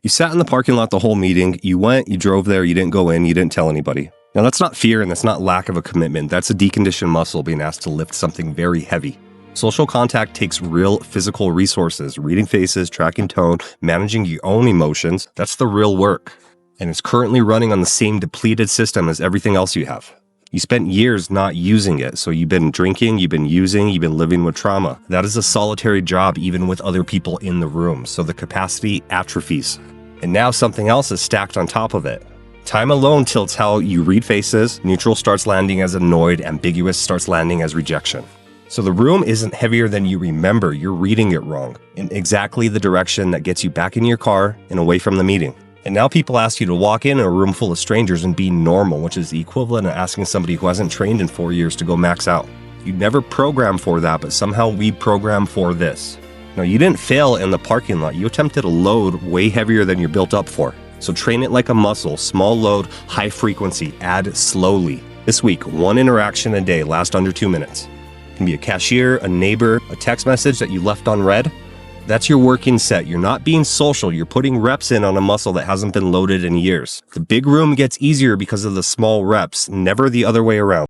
You sat in the parking lot the whole meeting. You went, you drove there, you didn't go in, you didn't tell anybody. Now, that's not fear and that's not lack of a commitment. That's a deconditioned muscle being asked to lift something very heavy. Social contact takes real physical resources, reading faces, tracking tone, managing your own emotions. That's the real work. And it's currently running on the same depleted system as everything else you have. You spent years not using it. So you've been drinking, you've been using, you've been living with trauma. That is a solitary job even with other people in the room. So the capacity atrophies. And now something else is stacked on top of it. Time alone tilts how you read faces, neutral starts landing as annoyed, ambiguous starts landing as rejection. So the room isn't heavier than you remember, you're reading it wrong, in exactly the direction that gets you back in your car and away from the meeting. And now people ask you to walk in a room full of strangers and be normal, which is the equivalent of asking somebody who hasn't trained in 4 years to go max out. You never programmed for that, but somehow we program for this. Now, you didn't fail in the parking lot, you attempted a load way heavier than you're built up for. So train it like a muscle, small load, high frequency, add slowly. This week, 1 interaction a day, last under 2 minutes. It can be a cashier, a neighbor, a text message that you left unread. That's your working set. You're not being social. You're putting reps in on a muscle that hasn't been loaded in years. The big room gets easier because of the small reps, never the other way around.